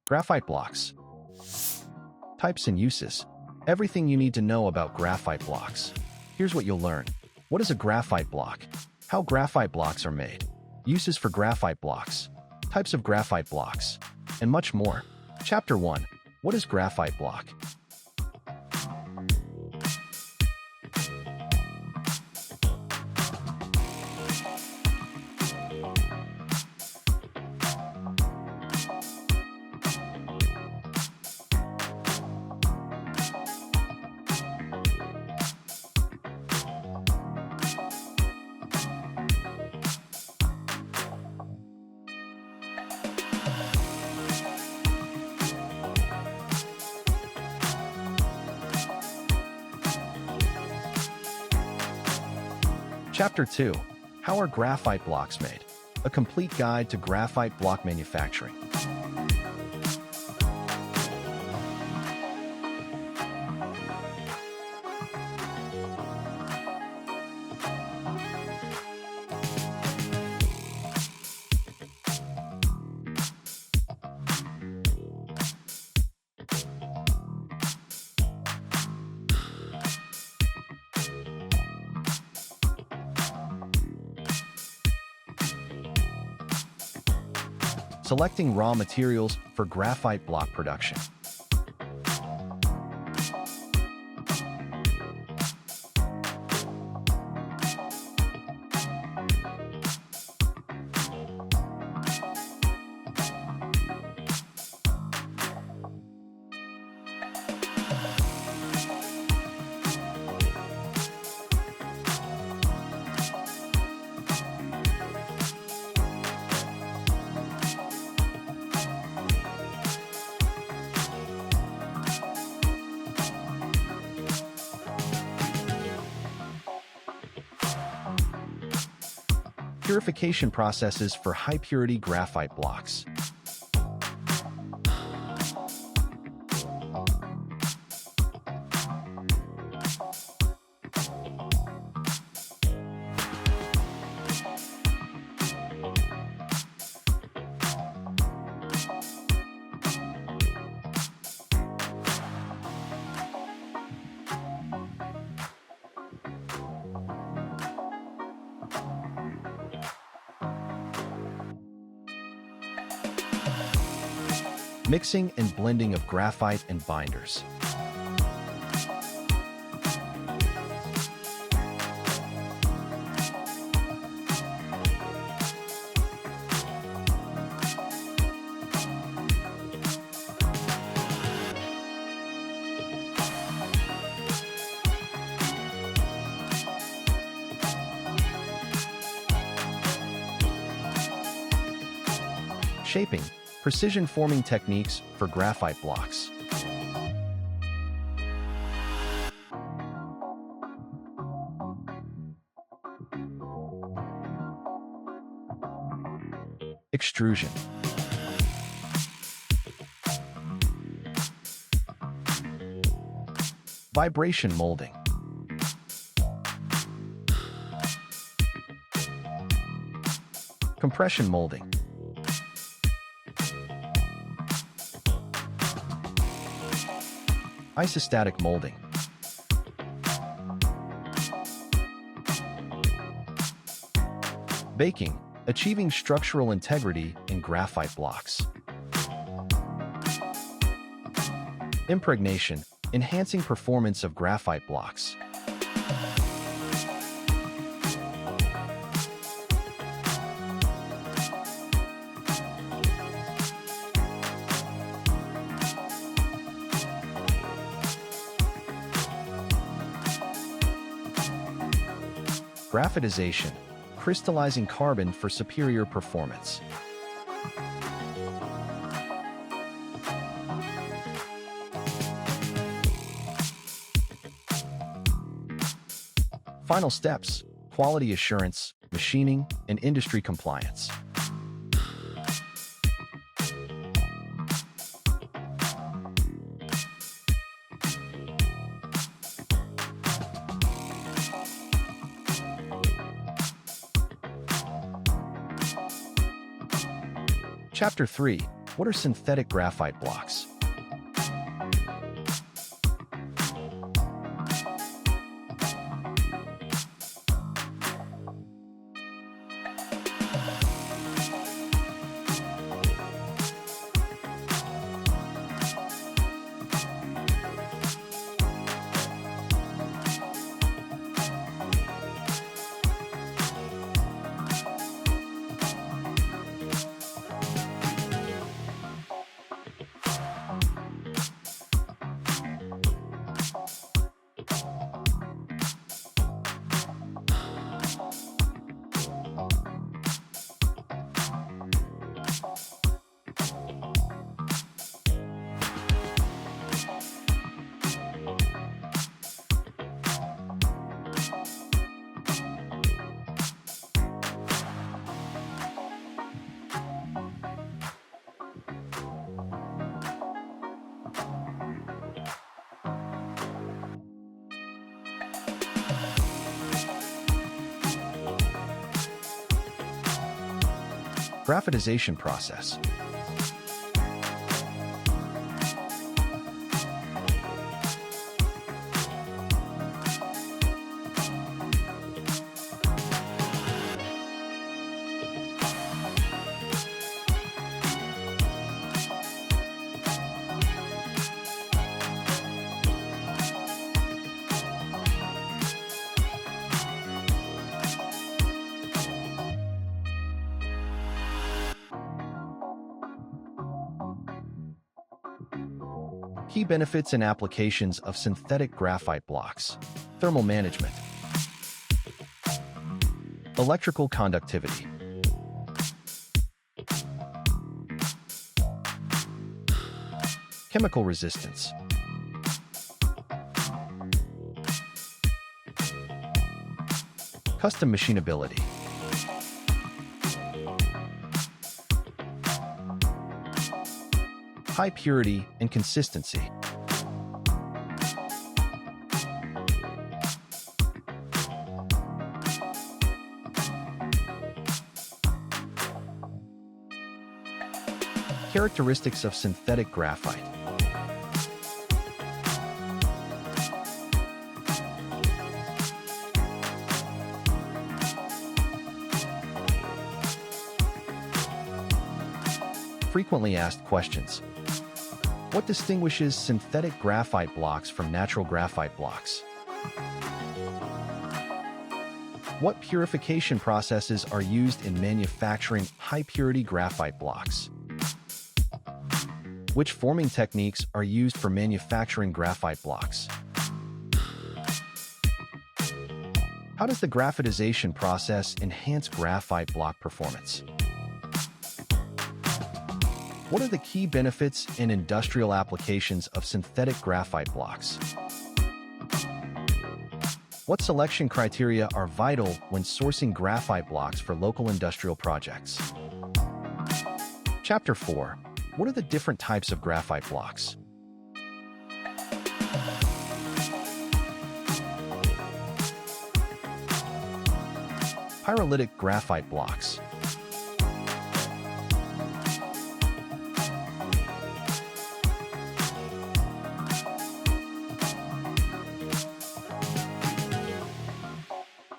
Graphite blocks. Types and uses. Everything you need to know about graphite blocks. Here's what you'll learn. What is a graphite block? How graphite blocks are made. Uses for graphite blocks. Types of graphite blocks. And much more. Chapter 1. What is graphite block? Chapter 2. How are graphite blocks made? A complete guide to graphite block manufacturing. Selecting raw materials for graphite block production. Purification processes for high-purity graphite blocks. Mixing and blending of graphite and binders. Shaping. Precision forming techniques for graphite blocks. Extrusion. Vibration molding. Compression molding. Isostatic molding. Baking, achieving structural integrity in graphite blocks. Impregnation, enhancing performance of graphite blocks. Graphitization, crystallizing carbon for superior performance. Final steps: quality assurance, machining, and industry compliance. Chapter 3. What are synthetic graphite blocks? Graphitization process. Key benefits and applications of synthetic graphite blocks. Thermal management. Electrical conductivity. Chemical resistance. Custom machinability. High purity and consistency. Characteristics of synthetic graphite. Frequently asked questions. What distinguishes synthetic graphite blocks from natural graphite blocks? What purification processes are used in manufacturing high-purity graphite blocks? Which forming techniques are used for manufacturing graphite blocks? How does the graphitization process enhance graphite block performance? What are the key benefits and industrial applications of synthetic graphite blocks? What selection criteria are vital when sourcing graphite blocks for local industrial projects? Chapter 4. What are the different types of graphite blocks? Pyrolytic graphite blocks.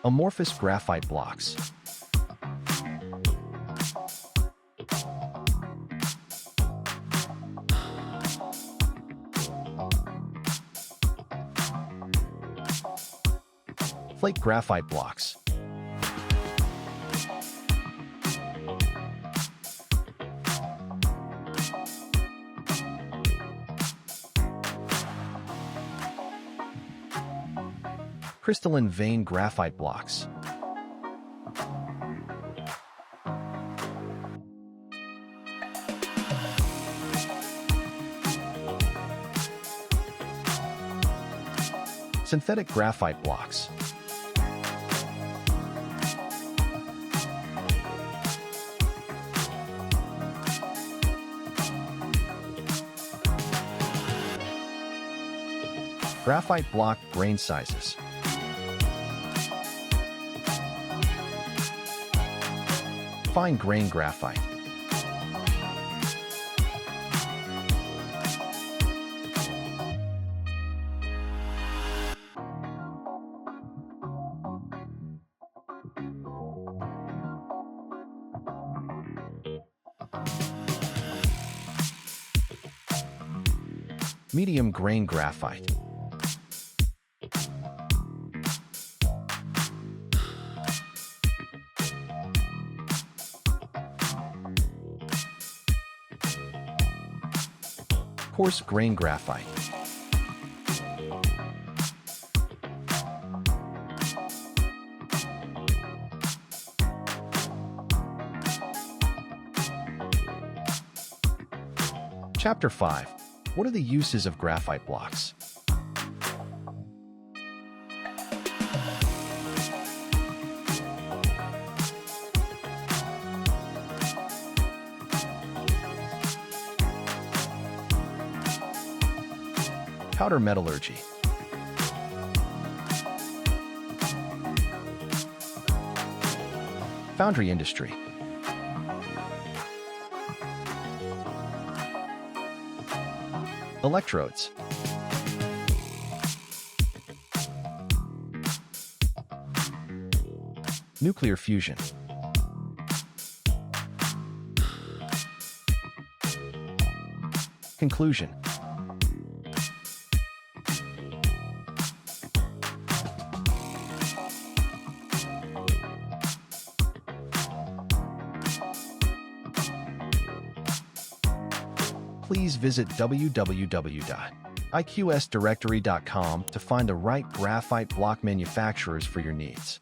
Amorphous graphite blocks. Flake graphite blocks. Crystalline vein graphite blocks. Synthetic graphite blocks. Graphite block grain sizes. Fine grain graphite. Medium grain graphite. Coarse grain graphite. Chapter 5. What are the uses of graphite blocks? Powder metallurgy. Foundry industry. Electrodes. Nuclear fusion. Conclusion. Please visit www.iqsdirectory.com to find the right graphite block manufacturers for your needs.